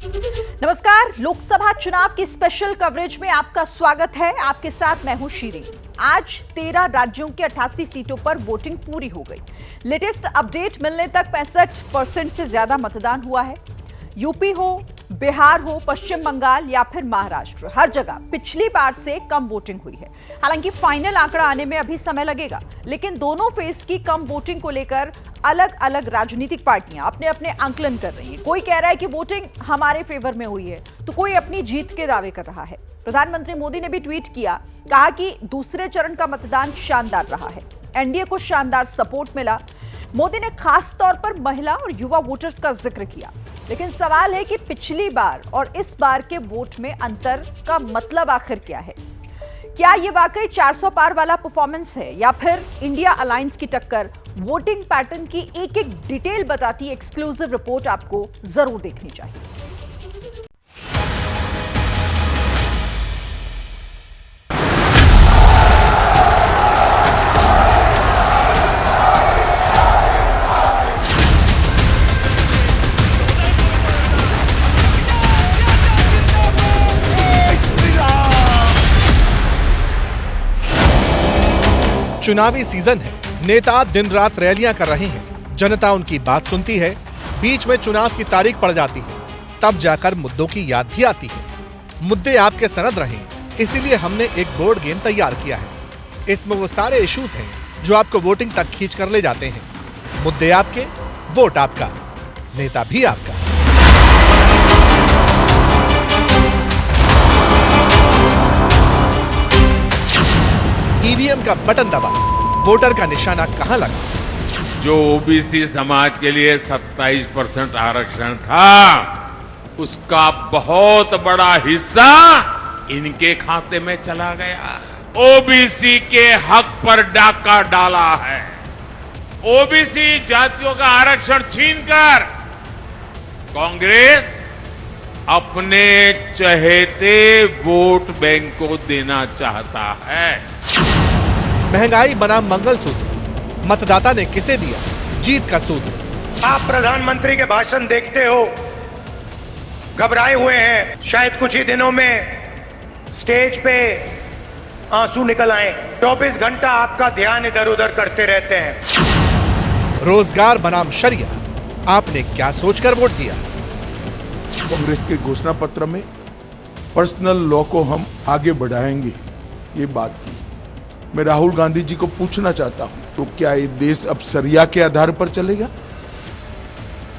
नमस्कार, लोकसभा चुनाव की स्पेशल कवरेज में आपका स्वागत है। आपके साथ मैं हूं शीरी। आज 13 राज्यों के 88 सीटों पर वोटिंग पूरी हो गई। लेटेस्ट अपडेट मिलने तक 65% से ज्यादा मतदान हुआ है। यूपी हो, बिहार हो, पश्चिम बंगाल या फिर महाराष्ट्र, हर जगह पिछली बार से कम वोटिंग हुई है। हालांकि फाइनल आंकड़ा आने में अभी समय लगेगा, लेकिन दोनों फेज की कम वोटिंग को लेकर अलग अलग राजनीतिक पार्टियां अपने अपने आंकलन कर रही हैं। कोई कह रहा है कि वोटिंग हमारे फेवर में हुई है, तो कोई अपनी जीत के दावे कर रहा है। प्रधानमंत्री मोदी ने भी ट्वीट किया, कहा कि दूसरे चरण का मतदान शानदार रहा है, एनडीए को शानदार सपोर्ट मिला। मोदी ने खास तौर पर महिला और युवा वोटर्स का जिक्र किया। लेकिन सवाल है कि पिछली बार और इस बार के वोट में अंतर का मतलब आखिर क्या है? क्या ये वाकई 400 पार वाला परफॉर्मेंस है या फिर इंडिया अलायंस की टक्कर? वोटिंग पैटर्न की एक एक डिटेल बताती एक्सक्लूसिव रिपोर्ट आपको जरूर देखनी चाहिए। चुनावी सीजन है, नेता दिन रात रैलियां कर रहे हैं, जनता उनकी बात सुनती है। बीच में चुनाव की तारीख पड़ जाती है, तब जाकर मुद्दों की याद भी आती है। मुद्दे आपके सनद रहे, इसीलिए हमने एक बोर्ड गेम तैयार किया है। इसमें वो सारे इश्यूज हैं जो आपको वोटिंग तक खींच कर ले जाते हैं। मुद्दे आपके, वोट आपका, नेता भी आपका। ईवीएम का बटन दबा, वोटर का निशाना कहां लगा? जो ओबीसी समाज के लिए 27% आरक्षण था, उसका बहुत बड़ा हिस्सा इनके खाते में चला गया। ओबीसी के हक पर डाका डाला है। ओबीसी जातियों का आरक्षण छीनकर कांग्रेस अपने चहेते वोट बैंक को देना चाहता है। महंगाई बनाम मंगलसूत्र, मतदाता ने किसे दिया जीत का सूत्र? आप प्रधानमंत्री के भाषण देखते हो, घबराए हुए हैं, शायद कुछ ही दिनों में स्टेज पे आंसू निकल आए। 24 घंटा आपका ध्यान इधर उधर करते रहते हैं। रोजगार बनाम शरिया, आपने क्या सोचकर वोट दिया? कांग्रेस के घोषणा पत्र में पर्सनल लॉ को हम आगे बढ़ाएंगे, ये बात की। मैं राहुल गांधी जी को पूछना चाहता हूं, तो क्या ये देश अब शरिया के आधार पर चलेगा?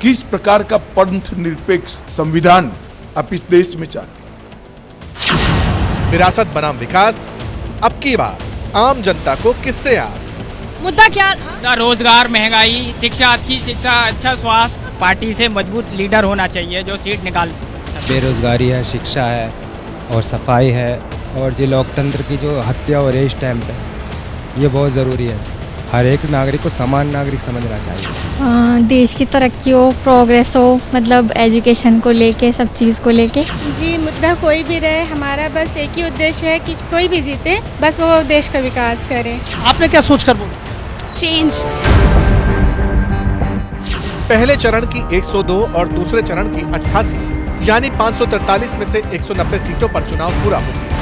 किस प्रकार का पंथ निरपेक्ष संविधान आप इस देश में चाहते हैं? विरासत बनाम विकास, अब की बार आम जनता को किससे आस? मुद्दा क्या? रोजगार, महंगाई, शिक्षा, अच्छी शिक्षा, अच्छा स्वास्थ्य। पार्टी से मजबूत लीडर होना चाहिए जो सीट निकाल। बेरोजगारी है, शिक्षा है और सफाई है, और जो लोकतंत्र की जो हत्या हो रही है इस टाइम पे, ये बहुत ज़रूरी है। हर एक नागरिक को समान नागरिक समझना चाहिए। देश की तरक्की हो, प्रोग्रेस हो, मतलब एजुकेशन को लेके, सब चीज़ को लेके। जी, मुद्दा कोई भी रहे, हमारा बस एक ही उद्देश्य है कि कोई भी जीते, बस वो देश का विकास करे। आपने क्या सोच कर बोला? चेंज। पहले चरण की 102 और दूसरे चरण की 88 यानी 543 में से 190 सीटों पर चुनाव पूरा हो गया।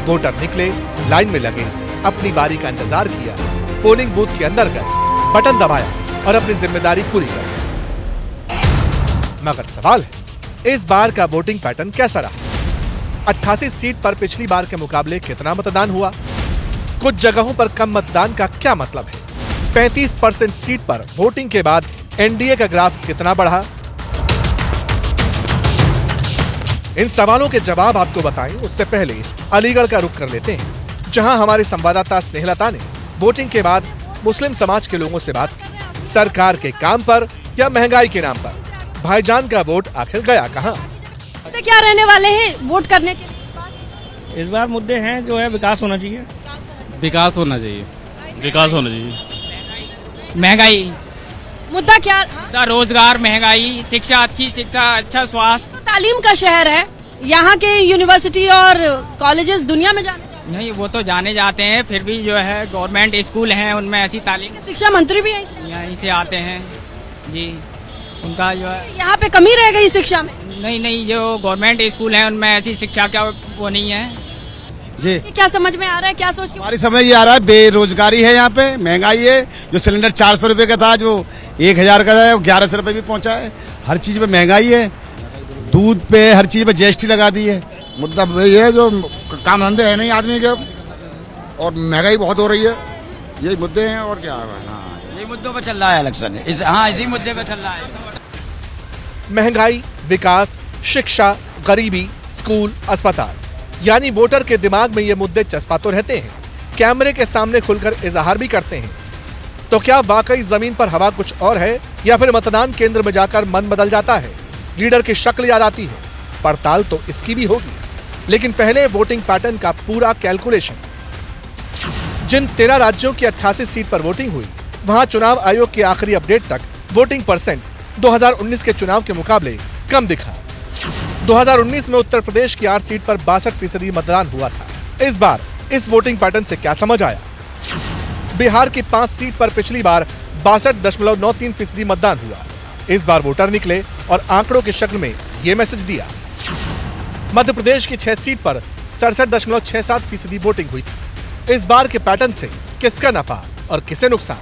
वोटर निकले, लाइन में लगे, अपनी बारी का इंतजार किया, पोलिंग बूथ के अंदर गए, बटन दबाया और अपनी जिम्मेदारी पूरी कर। मगर सवाल है, इस बार का वोटिंग पैटर्न कैसा रहा? 88 सीट पर पिछली बार के मुकाबले कितना मतदान हुआ? कुछ जगहों पर कम मतदान का क्या मतलब है? 35% सीट पर वोटिंग के बाद एनडीए का ग्राफ कितना बढ़ा? इन सवालों के जवाब आपको बताएं, उससे पहले अलीगढ़ का रुख कर लेते हैं, जहां हमारे संवाददाता स्नेहलता ने वोटिंग के बाद मुस्लिम समाज के लोगों से बात की। सरकार के काम पर या महंगाई के नाम पर भाईजान का वोट आखिर गया कहां? तो क्या रहने वाले हैं वोट करने के? इस बार मुद्दे हैं जो है विकास होना चाहिए। विकास होना चाहिए। विकास होना चाहिए। महंगाई। मुद्दा क्या? रोजगार, महंगाई, शिक्षा, अच्छी शिक्षा, अच्छा स्वास्थ्य। तालीम का शहर है, यहाँ के यूनिवर्सिटी और कॉलेजेस दुनिया में जाने जाते हैं। नहीं, वो तो जाने जाते हैं, फिर भी जो है गवर्नमेंट स्कूल हैं उनमें ऐसी तालीम। शिक्षा मंत्री भी यहीं से आते हैं जी। उनका जो है यहाँ पे कमी रह गई शिक्षा में। नहीं जो गवर्नमेंट स्कूल हैं उनमें ऐसी शिक्षा क्या वो नहीं है जी। क्या समझ में आ रहा है, क्या सोच के? हमारी समझ ये आ रहा है बेरोजगारी है यहाँ पे, महंगाई है। जो सिलेंडर 400 रुपये का था जो 1000 का है वो 1100 रुपये भी पहुँचा है। हर चीज़ पे महंगाई है, दूध पे हर चीज़ पे GST लगा दी है। मुद्दा वही है जो काम धंधे है नहीं आदमी के और महंगाई बहुत हो रही है, यही मुद्दे हैं और क्या है। हाँ, यही मुद्दों पर चल रहा है इलेक्शन। इसी मुद्दे पर चल रहा है। महंगाई, विकास, शिक्षा, गरीबी, स्कूल, अस्पताल, यानी वोटर के दिमाग में ये मुद्दे चस्पा तो रहते हैं, कैमरे के सामने खुलकर इजहार भी करते हैं। तो क्या वाकई जमीन पर हवा कुछ और है या फिर मतदान केंद्र में जाकर मन बदल जाता है, लीडर की शक्ल याद आती है? पड़ताल तो इसकी भी होगी, लेकिन पहले वोटिंग पैटर्न का पूरा कैलकुलेशन। जिन 13 राज्यों की 88 सीट पर वोटिंग हुई, वहां चुनाव आयोग की आखिरी अपडेट तक वोटिंग परसेंट 2019 के चुनाव के मुकाबले कम दिखा। 2019 में उत्तर प्रदेश की 8 सीट पर 62% मतदान हुआ था। इस बार इस वोटिंग पैटर्न से क्या समझ आया? बिहार की 5 सीट पर पिछली बार 62.93% मतदान हुआ। इस बार वोटर निकले और आंकड़ों की शक्ल में ये मैसेज दिया। मध्य प्रदेश की 6 सीट पर 67.67% वोटिंग हुई थी। इस बार के पैटर्न से किसका नफा और किसे नुकसान?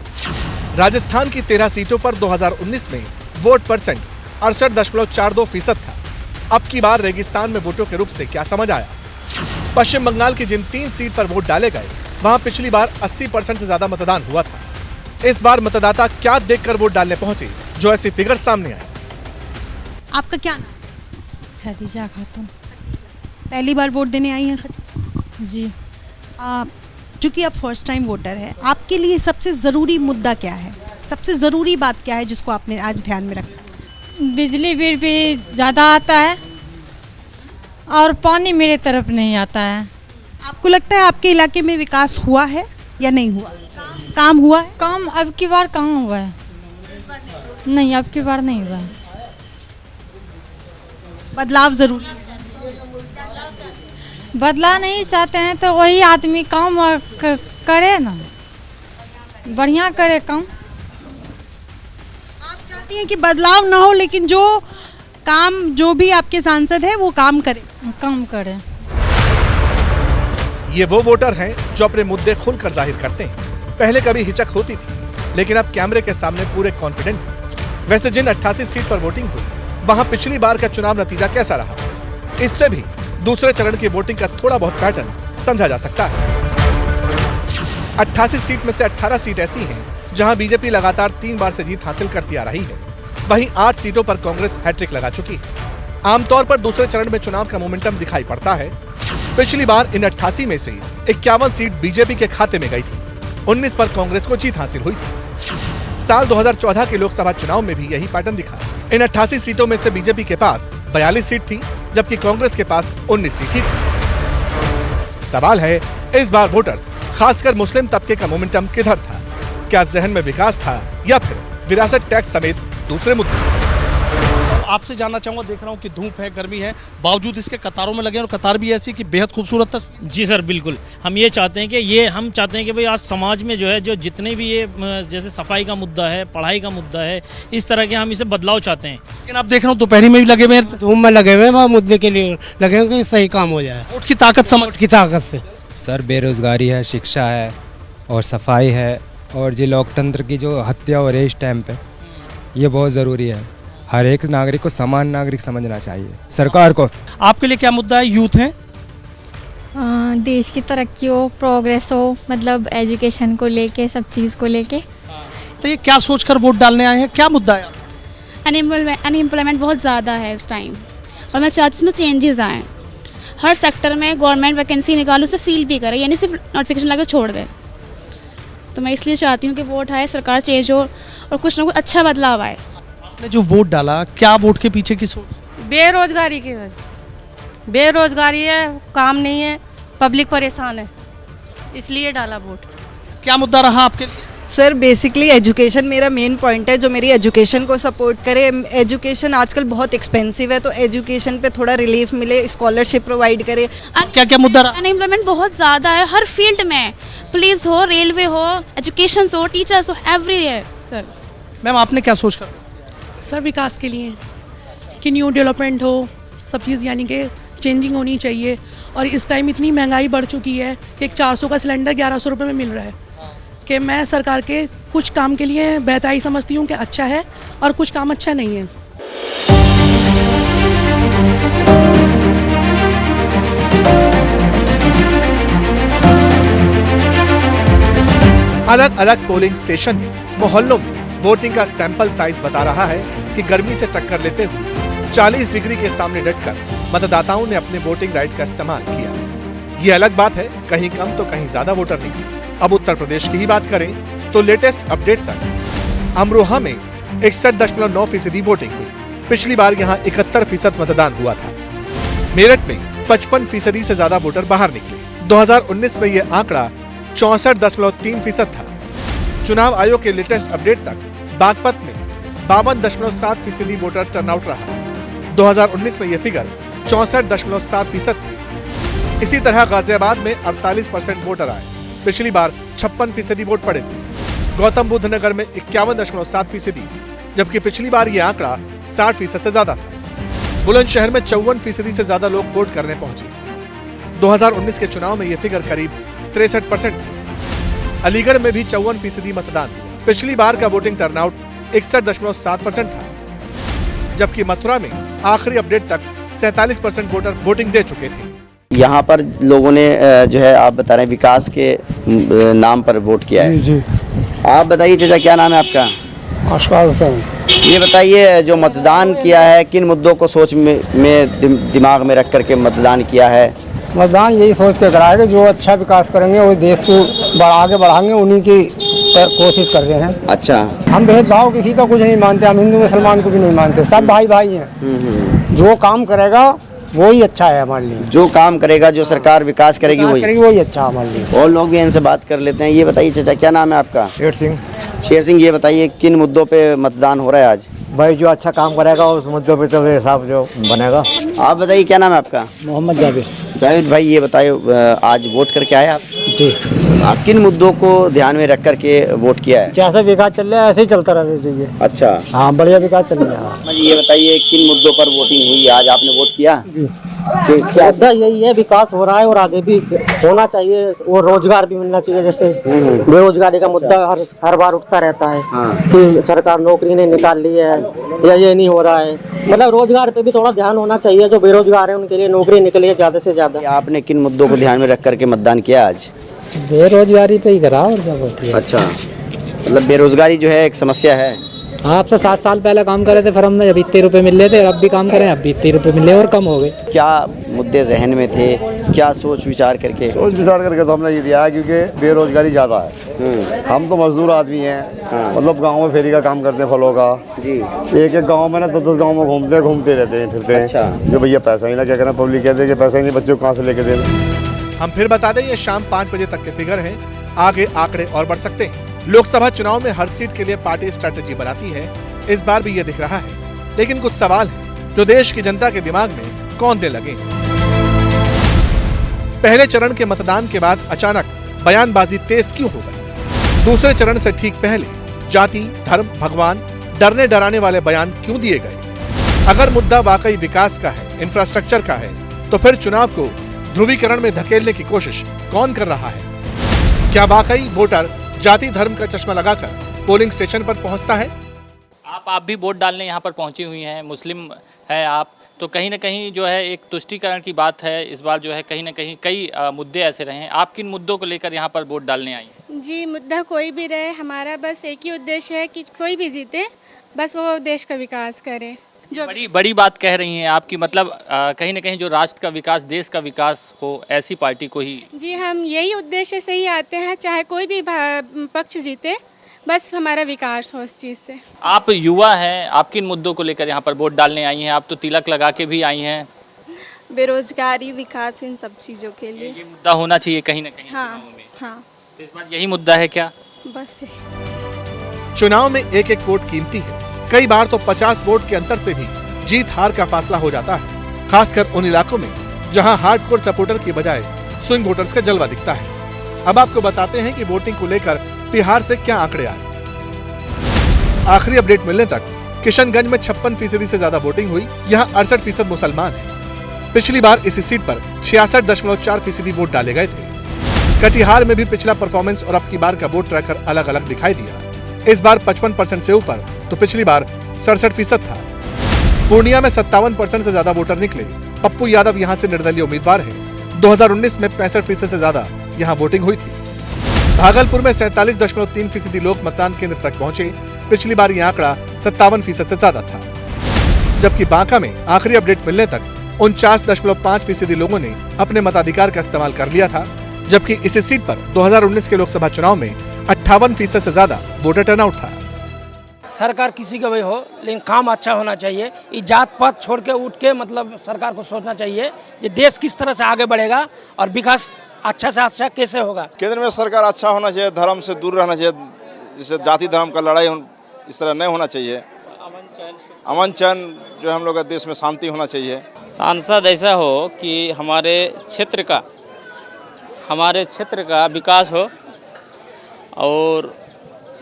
राजस्थान की 13 सीटों पर 2019 में वोट परसेंट 68.42% था। अब की बार रेगिस्तान में वोटों के रूप से क्या समझ आया? पश्चिम बंगाल की जिन 3 सीट पर वोट डाले गए, वहां पिछली बार 80% से ज्यादा मतदान हुआ था। इस बार मतदाता क्या देखकर वोट डालने पहुंचे जो ऐसी फिगर सामने आए? आपका क्या नाम? खदीजा खातून। पहली बार वोट देने आई हैं? जी। चूंकि आप फर्स्ट टाइम वोटर है, आपके लिए सबसे ज़रूरी मुद्दा क्या है, सबसे ज़रूरी बात क्या है जिसको आपने आज ध्यान में रखा? बिजली बिल भी ज़्यादा आता है और पानी मेरे तरफ नहीं आता है। आपको लगता है आपके इलाके में विकास हुआ है या नहीं हुआ? काम हुआ है? काम अब की बार कहाँ हुआ है? नहीं, अब की बार नहीं हुआ है। बदलाव ज़रूरी है। बदला नहीं चाहते हैं तो वही आदमी काम करे ना, बढ़िया करे काम। आप चाहती हैं कि बदलाव ना हो, लेकिन जो भी आपके सांसद है वो काम करे। ये वो वोटर हैं जो अपने मुद्दे खुलकर जाहिर करते हैं। पहले कभी हिचक होती थी, लेकिन अब कैमरे के सामने पूरे कॉन्फिडेंट हैं। वैसे जिन 88 सीट पर वोटिंग हुई, वहां पिछली बार का चुनाव नतीजा कैसा रहा? इससे भी दूसरे चरण की वोटिंग का थोड़ा बहुत पैटर्न समझा जा सकता है। 88 सीट में से 18 सीट ऐसी हैं जहां बीजेपी लगातार 3 बार से जीत हासिल करती आ रही है। वहीं 8 सीटों पर कांग्रेस हैट्रिक लगा चुकी है। आमतौर पर दूसरे चरण में चुनाव का मोमेंटम दिखाई पड़ता है। पिछली बार इन 88 में से 51 सीट बीजेपी के खाते में गई थी। 19 पर कांग्रेस को जीत हासिल हुई थी। साल 2014 के लोकसभा चुनाव में भी यही पैटर्न दिखा। इन 88 सीटों में से बीजेपी के पास 42 सीट थी, जबकि कांग्रेस के पास 19 सीट थी। सवाल है, इस बार वोटर्स, खासकर मुस्लिम तबके का मोमेंटम किधर था? क्या जहन में विकास था या फिर विरासत टैक्स समेत दूसरे मुद्दे? आपसे जानना चाहूँगा, देख रहा हूँ कि धूप है, गर्मी है, बावजूद इसके कतारों में लगे हैं और कतार भी ऐसी कि बेहद खूबसूरत तस्वीर। जी सर, बिल्कुल। हम चाहते हैं कि भाई आज समाज में जो है, जो जितने भी ये जैसे सफाई का मुद्दा है, पढ़ाई का मुद्दा है, इस तरह के हम इसे बदलाव चाहते हैं। लेकिन आप देख रहा हूँ दोपहरी में भी लगे हुए हैं, धूप में लगे हुए हैं, मुद्दे के लिए लगे हुए कि सही काम हो जाए। वोट की ताकत, समझ की ताकत से सर बेरोजगारी है, शिक्षा है और सफाई है, और जो लोकतंत्र की जो हत्या और इस टाइम पे ये बहुत ज़रूरी है। हर एक नागरिक को समान नागरिक समझना चाहिए सरकार को। आपके लिए क्या मुद्दा है? यूथ है, देश की तरक्की हो, प्रोग्रेस हो, मतलब एजुकेशन को लेके, सब चीज़ को लेके। तो ये क्या सोचकर वोट डालने आए हैं, क्या मुद्दा है? अनएम्प्लॉयमेंट बहुत ज़्यादा है इस टाइम, और मैं चाहती हूँ इसमें चेंजेस आएँ। हर सेक्टर में गवर्नमेंट वैकेंसी निकालो, उसे फील भी करे, यानी सिर्फ नोटिफिकेशन लगा छोड़ दे। तो मैं इसलिए चाहती हूँ कि वोट आए, सरकार चेंज हो और कुछ ना कुछ अच्छा बदलाव आए। आपने जो वोट डाला, क्या वोट के पीछे की सोच? बेरोजगारी की वजह, बेरोजगारी है, काम नहीं है, पब्लिक परेशान है, इसलिए डाला वोट। क्या मुद्दा रहा आपके लिए? सर बेसिकली एजुकेशन मेरा मेन पॉइंट है, जो मेरी एजुकेशन को सपोर्ट करे। एजुकेशन आजकल बहुत एक्सपेंसिव है, तो एजुकेशन पे थोड़ा रिलीफ मिले, स्कॉलरशिप प्रोवाइड करे। क्या क्या मुद्दा रहा? अनएम्प्लॉयमेंट बहुत ज़्यादा है हर फील्ड में, पुलिस हो, रेलवे हो, एजुकेशन हो, टीचर्स हो, एवरीवेयर। सर मैम आपने क्या सोच कर? सर विकास के लिए कि न्यू डेवलपमेंट हो, सब चीज़ यानी कि चेंजिंग होनी चाहिए। और इस टाइम इतनी महंगाई बढ़ चुकी है कि एक 400 का सिलेंडर 1100 रुपये में मिल रहा है कि मैं सरकार के कुछ काम के लिए बेहतरी समझती हूँ कि अच्छा है और कुछ काम अच्छा नहीं है। अलग अलग पोलिंग स्टेशन में, मोहल्लों में वोटिंग का सैंपल साइज बता रहा है कि गर्मी से टक्कर लेते हुए 40 डिग्री के सामने डटकर मतदाताओं ने अपने वोटिंग राइट का इस्तेमाल किया। ये अलग बात है, कहीं कम तो कहीं ज्यादा वोटर निकले। अब उत्तर प्रदेश की ही बात करें तो लेटेस्ट अपडेट तक अमरोहा में 61.9% वोटिंग हुई। पिछली बार यहाँ 71% मतदान हुआ था। मेरठ में 55% से ज्यादा वोटर बाहर निकले। 2019 में ये आंकड़ा 64.3% था। चुनाव आयोग के लेटेस्ट अपडेट तक बागपत में 52.7% वोटर टर्नआउट रहा। 2019 में यह फिगर 64.7% थी। इसी तरह गाजियाबाद में 48% वोटर आए। पिछली बार 56% वोट पड़े थे। गौतम बुद्ध नगर में 51.7%, जबकि पिछली बार यह आंकड़ा 60% से ज्यादा था। बुलंदशहर में 54% से ज्यादा लोग वोट करने पहुंचे। 2019 के चुनाव में यह फिगर करीब 63% थी। अलीगढ़ में भी 54% मतदान हुआ। पिछली बार का वोटिंग टर्नआउट 61.7% था, जबकि मथुरा में आखिरी अपडेट तक 47% वोटर वोटिंग दे चुके थे। यहाँ पर लोगों ने जो है आप बता रहे हैं विकास के नाम पर वोट किया है। जी। आप बताइए चाचा, क्या नाम है आपका? ये बताइए, जो मतदान किया है किन मुद्दों को सोच में दिमाग में रख करके मतदान किया है? मतदान यही सोच के करा है कि जो अच्छा विकास करेंगे वो देश को आगे बढ़ाएंगे, उन्हीं की कोशिश कर रहे हैं। अच्छा, हम भेदभाव किसी का कुछ नहीं मानते, हम हिंदू मुसलमान को भी नहीं मानते, सब भाई भाई हैं। जो काम करेगा वो ही अच्छा है हमारे लिए। जो काम करेगा, जो सरकार विकास करेगी वही अच्छा हमारे लिए। और लोग भी इनसे बात कर लेते हैं। ये बताइए चाचा, क्या नाम है आपका? शेर सिंह। ये बताइए किन मुद्दों पे मतदान हो रहा है आज? भाई जो अच्छा काम करेगा उस मुद्दों पे तो हिसाब जो बनेगा। आप बताइए, क्या नाम है आपका? मोहम्मद जावेद। जावेद भाई, ये बताइए आज वोट करके आए आप? जी। आप किन मुद्दों को ध्यान में रख करके वोट किया है? जैसा विकास चल रहा है ऐसे ही चलता रहना चाहिए। अच्छा, हाँ, बढ़िया विकास चल रहा है। ये बताइए किन मुद्दों पर वोटिंग हुई आज, आपने वोट किया? मुद्दा यही है, विकास हो रहा है और आगे भी होना चाहिए, और रोजगार भी मिलना चाहिए। जैसे बेरोजगारी का मुद्दा हर बार उठता रहता है कि सरकार नौकरी नहीं निकाल ली है या ये नहीं हो रहा है। मतलब रोजगार पे भी थोड़ा ध्यान होना चाहिए। जो बेरोजगार है उनके लिए नौकरी निकली है ज्यादा से ज्यादा। आपने किन मुद्दों को ध्यान में रख करके मतदान किया आज? बेरोजगारी पे ही करा और क्या वोट किया। अच्छा, मतलब बेरोजगारी जो है एक समस्या है। आपसे 7 साल पहले काम करे थे फर्म में, जब इतने रुपए मिल रहे थे, अब भी काम करें अब भी इतने रुपए मिले और कम हो गए। क्या मुद्दे जहन में थे, क्या सोच विचार करके? सोच विचार करके तो हमने ये दिया है क्योंकि बेरोजगारी ज़्यादा है। हम तो मजदूर आदमी हैं, मतलब गांव में फेरी का काम करते हैं फलों का। जी। एक गांव में ना 10 गांव में घूमते रहते हैं, फिरते हैं। अच्छा। जो भैया पैसा ही ना, क्या करें, पब्लिक कहते हैं कि पैसा ही नहीं, बच्चों को कहाँ से लेके दे दें। हम फिर बता दें, ये शाम 5 बजे तक के फिगर हैं। आगे आंकड़े और बढ़ सकते हैं। लोकसभा चुनाव में हर सीट के लिए पार्टी स्ट्रेटेजी बनाती है। इस बार भी ये दिख रहा है, लेकिन कुछ सवाल हैं जो देश की जनता के दिमाग में कौंधे लगे। पहले चरण के मतदान के बाद अचानक बयानबाजी तेज क्यों हो गई? दूसरे चरण से ठीक पहले जाति, धर्म, भगवान, डरने डराने वाले बयान क्यों दिए गए? अगर मुद्दा वाकई विकास का है, इंफ्रास्ट्रक्चर का है, तो फिर चुनाव को ध्रुवीकरण में धकेलने की कोशिश कौन कर रहा है? क्या वाकई वोटर जाति धर्म का चश्मा लगाकर पोलिंग स्टेशन पर पहुंचता है? आप भी वोट डालने यहाँ पर पहुँची हुई हैं, मुस्लिम है आप, तो कहीं ना कहीं जो है एक तुष्टीकरण की बात है। इस बार जो है कहीं ना कहीं कई मुद्दे ऐसे रहे हैं। आप किन मुद्दों को लेकर यहाँ पर वोट डालने आई हैं? जी, मुद्दा कोई भी रहे, हमारा बस एक ही उद्देश्य है कि कोई भी जीते, बस वो देश का विकास करे। जो बड़ी बात कह रही हैं आपकी, मतलब कहीं ना कहीं जो राष्ट्र का विकास, देश का विकास हो, ऐसी पार्टी को ही। जी, हम यही उद्देश्य से ही आते हैं, चाहे कोई भी पक्ष जीते, बस हमारा विकास हो उस चीज़ से। आप युवा हैं, आप किन मुद्दों को लेकर यहाँ पर वोट डालने आई हैं? आप तो तिलक लगा के भी आई हैं। बेरोजगारी, विकास, इन सब चीज़ों के लिए ये मुद्दा होना चाहिए कहीं ना कहीं। हाँ, हाँ। तो इस बार यही मुद्दा है क्या? बस चुनाव में एक एक वोट कीमती है। कई बार तो 50 वोट के अंतर से भी जीत हार का फासला हो जाता है, खासकर उन इलाकों में जहां हार्डकोर सपोर्टर की बजाय स्विंग वोटर्स का जलवा दिखता है। अब आपको बताते हैं कि वोटिंग को लेकर बिहार से क्या आंकड़े आए। आखिरी अपडेट मिलने तक किशनगंज में 56% से ज्यादा वोटिंग हुई। यहाँ 68% मुसलमान हैं। पिछली बार इसी सीट पर 66.4% वोट डाले गए थे। कटिहार में भी पिछला परफॉर्मेंस और अब की बार का वोट ट्रैकर अलग अलग दिखाई दिया। इस बार 55% से ऊपर तो पिछली बार 67% था। पूर्णिया में 57% से ज्यादा वोटर निकले। पप्पू यादव यहाँ से निर्दलीय उम्मीदवार है। 2019 में 65% से ज्यादा यहाँ वोटिंग हुई थी। भागलपुर में 47.3% लोग मतदान केंद्र तक पहुंचे। पिछली बार यह आंकड़ा 57% से ज्यादा था। जबकि बांका में आखिरी अपडेट मिलने तक 49.5% लोगों ने अपने मताधिकार का इस्तेमाल कर लिया था। जबकि इसी सीट पर 2019 के लोकसभा चुनाव में 58% से ज्यादा वोटर टर्नआउट था। सरकार किसी का भी हो, लेकिन काम अच्छा होना चाहिए। ये जात पात छोड़ के उठ के मतलब सरकार को सोचना चाहिए कि देश किस तरह से आगे बढ़ेगा और विकास अच्छा से अच्छा कैसे होगा। केंद्र में सरकार अच्छा होना चाहिए, धर्म से दूर रहना चाहिए, जिससे जाति धर्म का लड़ाई इस तरह नहीं होना चाहिए। अमन चैन जो हम लोग का देश में शांति होना चाहिए। सांसद ऐसा हो कि हमारे क्षेत्र का विकास हो और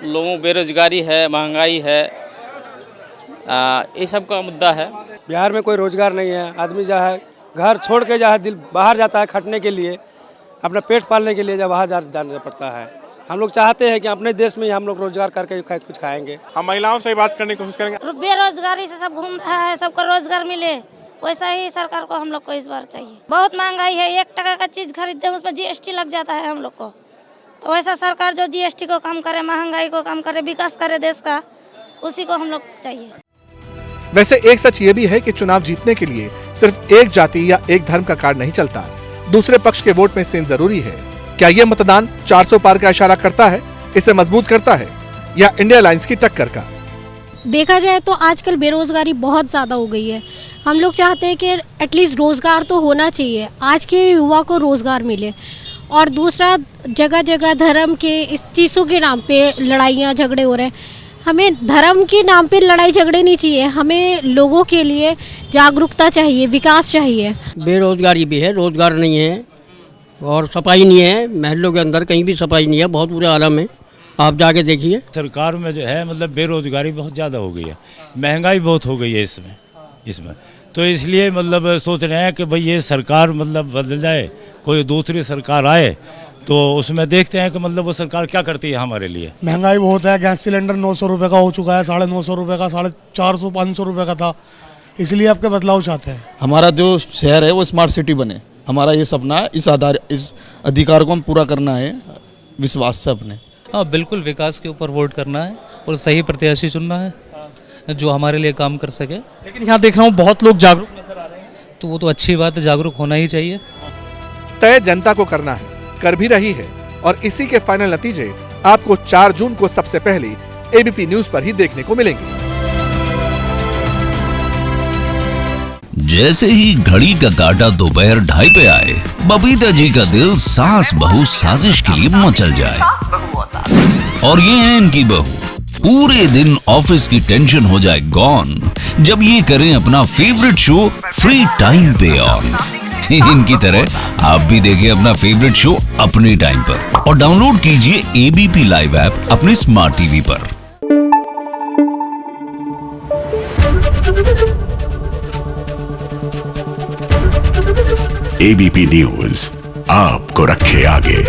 लोगों बेरोजगारी है, महंगाई है, ये सब का मुद्दा है। बिहार में कोई रोजगार नहीं है। आदमी जो है घर छोड़ के जो है दिल बाहर जाता है खटने के लिए, अपना पेट पालने के लिए जब बाहर जाना पड़ता है। हम लोग चाहते हैं कि अपने देश में ही हम लोग रोजगार करके कुछ खाएंगे। हम महिलाओं से बात करने की कोशिश करेंगे। बेरोजगारी से सब घूम रहा है, सबको रोजगार मिले, वैसा ही सरकार को हम लोग को इस बार चाहिए। बहुत महंगाई है, 1 टका का चीज खरीदते हैं उसमें GST लग जाता है हम लोग को। तो वैसा सरकार जो GST को कम करे, महंगाई को कम करे, विकास करे देश का, उसी को हम लोग चाहिए। वैसे एक सच ये भी है कि चुनाव जीतने के लिए सिर्फ एक जाति या एक धर्म का कार्ड नहीं चलता। दूसरे पक्ष के वोट में सेंध जरूरी है। क्या ये मतदान 400 पार का इशारा करता है, इसे मजबूत करता है, या इंडिया अलायंस की टक्कर का? देखा जाए तो आजकल बेरोजगारी बहुत ज़्यादा हो गई है। हम लोग चाहते हैं कि एटलीस्ट रोज़गार तो होना चाहिए, आज के युवा को रोज़गार मिले। और दूसरा, जगह जगह धर्म के इस चीज़ों के नाम पे लड़ाइयाँ झगड़े हो रहे हैं। हमें धर्म के नाम पे लड़ाई झगड़े नहीं चाहिए, हमें लोगों के लिए जागरूकता चाहिए, विकास चाहिए। बेरोजगारी भी है, रोज़गार नहीं है और सफाई नहीं है। महलों के अंदर कहीं भी सफाई नहीं है, बहुत बुरे हालत में, आप जाके देखिए। सरकार में जो है मतलब बेरोजगारी बहुत ज़्यादा हो गई है, महंगाई बहुत हो गई है इसमें तो इसलिए मतलब सोच रहे हैं कि भाई ये सरकार मतलब बदल जाए, कोई दूसरी सरकार आए तो उसमें देखते हैं कि मतलब वो सरकार क्या करती है हमारे लिए। महंगाई बहुत है, गैस सिलेंडर 900 रुपये का हो चुका है, 950 रुपये का, 450-500 रुपये का था, इसलिए आपके बदलाव चाहते हैं। हमारा जो शहर है वो स्मार्ट सिटी बने, हमारा ये सपना है। इस अधिकार को हम पूरा करना है विश्वास से अपने। हाँ बिल्कुल, विकास के ऊपर वोट करना है और सही प्रत्याशी चुनना है जो हमारे लिए काम कर सके। लेकिन यहाँ देख रहा हूँ बहुत लोग जागरूक नजर आ रहे हैं, तो वो तो अच्छी बात है, जागरूक होना ही चाहिए। तय जनता को करना है, कर भी रही है, और इसी के फाइनल नतीजे आपको 4 जून को सबसे पहले एबीपी न्यूज पर ही देखने को मिलेंगे। जैसे ही घड़ी का काटा दोपहर 2:30 पे आए, बबीता जी का दिल सास बहू साजिश के लिए मचल जाए। और ये है इनकी बहू, पूरे दिन ऑफिस की टेंशन हो जाए गॉन जब ये करें अपना फेवरेट शो फ्री टाइम पे ऑन। इनकी तरह आप भी देखिए अपना फेवरेट शो अपने टाइम पर और डाउनलोड कीजिए एबीपी लाइव ऐप अपने स्मार्ट टीवी पर। एबीपी न्यूज आपको रखे आगे।